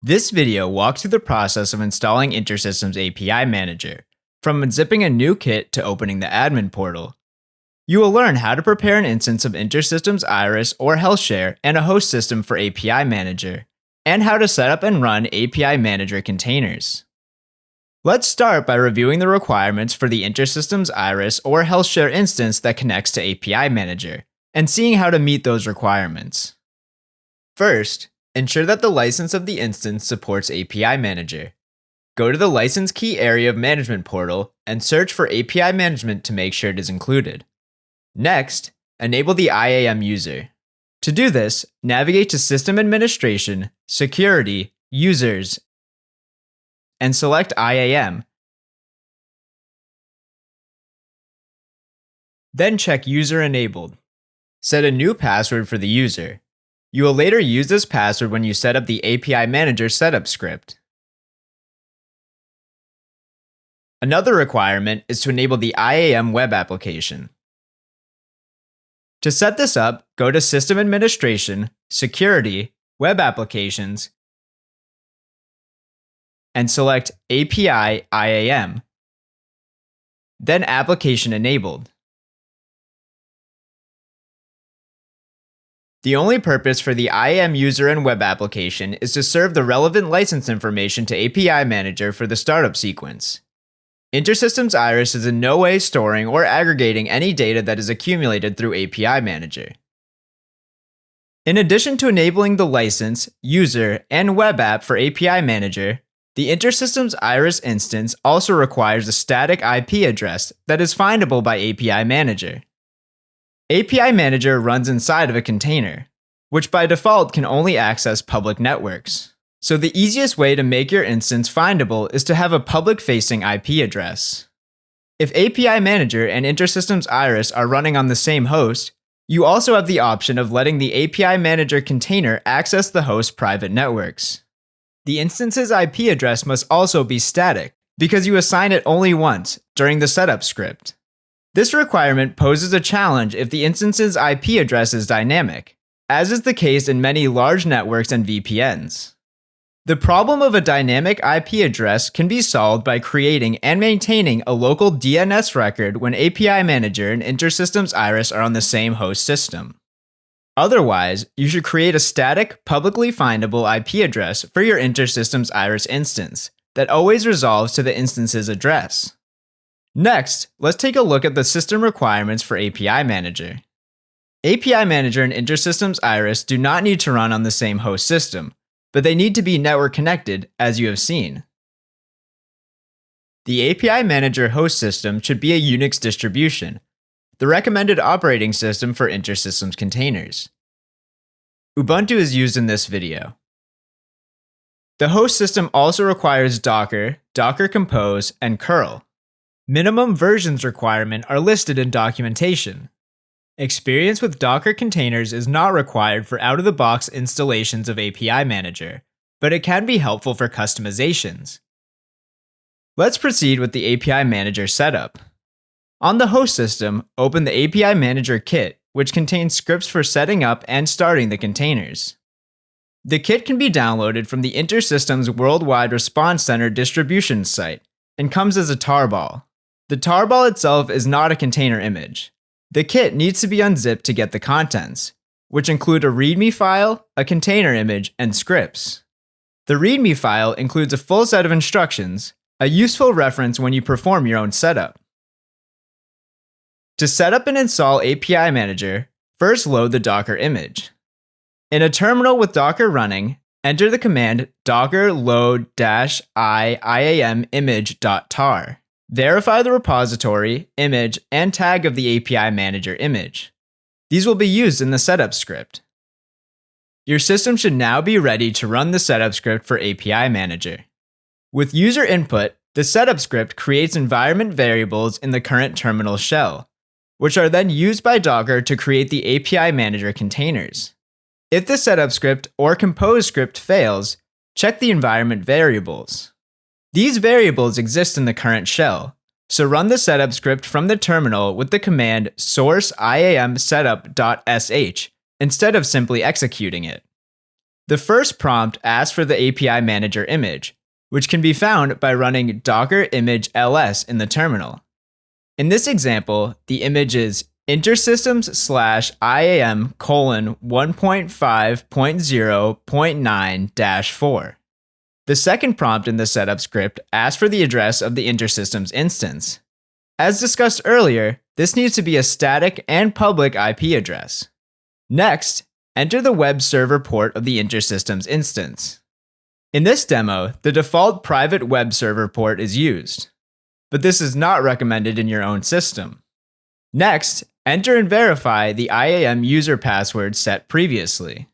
This video walks through the process of installing InterSystems API Manager, from unzipping a new kit to opening the admin portal. You will learn how to prepare an instance of InterSystems Iris or HealthShare and a host system for API Manager, and how to set up and run API Manager containers. Let's start by reviewing the requirements for the InterSystems Iris or HealthShare instance that connects to API Manager, and seeing how to meet those requirements. First, ensure that the license of the instance supports API Manager. Go to the License Key area of Management portal and search for API Management to make sure it is included. Next, enable the IAM user. To do this, navigate to System Administration, Security, Users, and select IAM. Then check User Enabled. Set a new password for the user. You will later use this password when you set up the API Manager setup script. Another requirement is to enable the IAM web application. To set this up, go to System Administration, Security, Web Applications, and select API IAM, then Application Enabled. The only purpose for the IAM user and web application is to serve the relevant license information to API Manager for the startup sequence. InterSystems Iris is in no way storing or aggregating any data that is accumulated through API Manager. In addition to enabling the license, user, and web app for API Manager, the InterSystems Iris instance also requires a static IP address that is findable by API Manager. API Manager runs inside of a container, which by default can only access public networks. So the easiest way to make your instance findable is to have a public-facing IP address. If API Manager and InterSystems Iris are running on the same host, you also have the option of letting the API Manager container access the host's private networks. The instance's IP address must also be static, because you assign it only once during the setup script. This requirement poses a challenge if the instance's IP address is dynamic, as is the case in many large networks and VPNs. The problem of a dynamic IP address can be solved by creating and maintaining a local DNS record when API Manager and InterSystems Iris are on the same host system. Otherwise, you should create a static, publicly findable IP address for your InterSystems Iris instance that always resolves to the instance's address. Next, let's take a look at the system requirements for API Manager. API Manager and InterSystems Iris do not need to run on the same host system, but they need to be network connected, as you have seen. The API Manager host system should be a Unix distribution, the recommended operating system for InterSystems containers. Ubuntu is used in this video. The host system also requires Docker, Docker Compose, and curl. Minimum versions requirement are listed in documentation. Experience with Docker containers is not required for out-of-the-box installations of API Manager, but it can be helpful for customizations. Let's proceed with the API Manager setup. On the host system, open the API Manager kit, which contains scripts for setting up and starting the containers. The kit can be downloaded from the InterSystems Worldwide Response Center distribution site and comes as a tarball. The tarball itself is not a container image. The kit needs to be unzipped to get the contents, which include a README file, a container image, and scripts. The README file includes a full set of instructions, a useful reference when you perform your own setup. To set up and install API Manager, first load the Docker image. In a terminal with Docker running, enter the command docker load-i-iam image.tar. Verify the repository, image, and tag of the API Manager image. These will be used in the setup script. Your system should now be ready to run the setup script for API Manager. With user input, the setup script creates environment variables in the current terminal shell, which are then used by Docker to create the API Manager containers. If the setup script or compose script fails, check the environment variables. These variables exist in the current shell, so run the setup script from the terminal with the command source iam setup.sh instead of simply executing it. The first prompt asks for the API Manager image, which can be found by running docker image ls in the terminal. In this example, the image is intersystems/IAM:1.5.0.9-4. The second prompt in the setup script asks for the address of the intersystems instance. As discussed earlier, this needs to be a static and public IP address. Next, enter the web server port of the intersystems instance. In this demo, the default private web server port is used, but this is not recommended in your own system. Next, enter and verify the IAM user password set previously.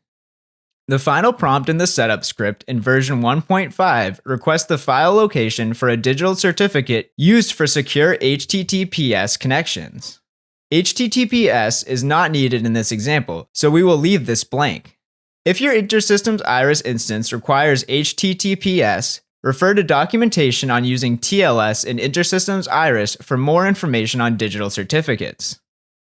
The final prompt in the setup script in version 1.5 requests the file location for a digital certificate used for secure HTTPS connections. HTTPS is not needed in this example, so we will leave this blank. If your InterSystems Iris instance requires HTTPS, refer to documentation on using TLS in InterSystems Iris for more information on digital certificates.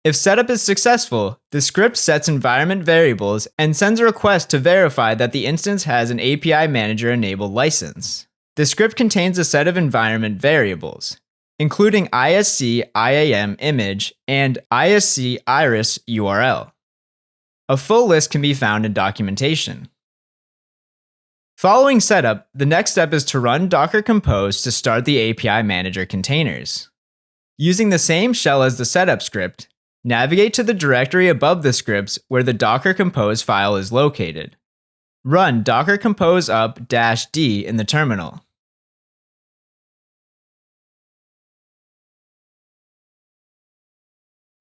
If setup is successful, the script sets environment variables and sends a request to verify that the instance has an API Manager enabled license. The script contains a set of environment variables, including ISC IAM image and ISC Iris URL. A full list can be found in documentation. Following setup, the next step is to run Docker Compose to start the API Manager containers. Using the same shell as the setup script, navigate to the directory above the scripts where the Docker Compose file is located. Run docker compose up -d in the terminal.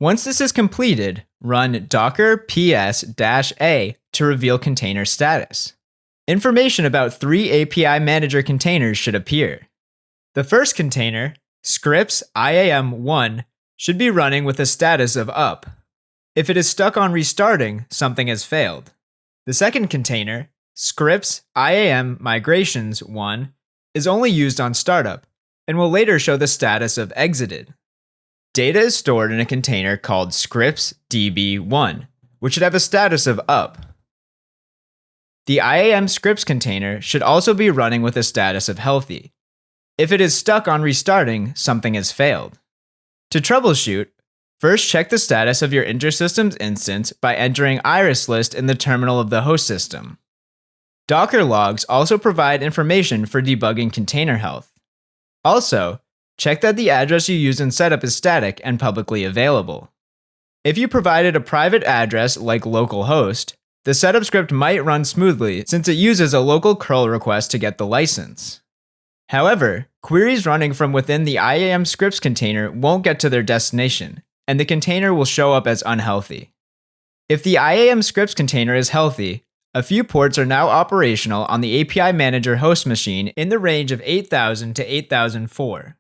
Once this is completed, run docker ps-a to reveal container status. Information about 3 API Manager containers should appear. The first container, scripts IAM1, should be running with a status of up. If it is stuck on restarting, something has failed. The second container, scripts IAM migrations 1, is only used on startup and will later show the status of exited. Data is stored in a container called scripts db1, which should have a status of up. The IAM scripts container should also be running with a status of healthy. If it is stuck on restarting, something has failed. To troubleshoot, first check the status of your InterSystems instance by entering Iris list in the terminal of the host system. Docker logs also provide information for debugging container health. Also, check that the address you use in setup is static and publicly available. If you provided a private address like localhost, the setup script might run smoothly since it uses a local curl request to get the license. However, queries running from within the IAM scripts container won't get to their destination, and the container will show up as unhealthy. If the IAM scripts container is healthy, a few ports are now operational on the API Manager host machine in the range of 8000 to 8004.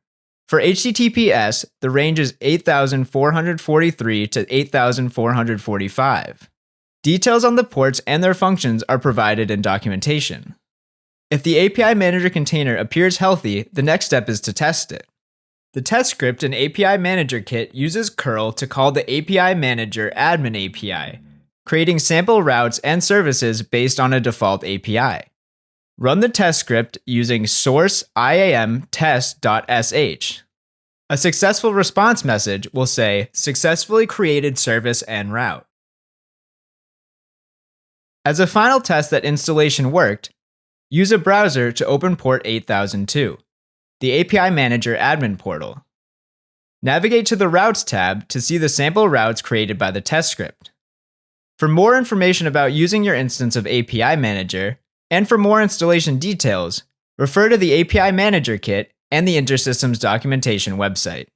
For HTTPS, the range is 8443 to 8445. Details on the ports and their functions are provided in documentation. If the API Manager container appears healthy, the next step is to test it. The test script in API Manager Kit uses curl to call the API Manager admin API, creating sample routes and services based on a default API. Run the test script using source IAM test.sh. A successful response message will say, "Successfully created service and route." As a final test that installation worked, use a browser to open port 8002, the API Manager admin portal. Navigate to the Routes tab to see the sample routes created by the test script. For more information about using your instance of API Manager, and for more installation details, refer to the API Manager Kit and the InterSystems documentation website.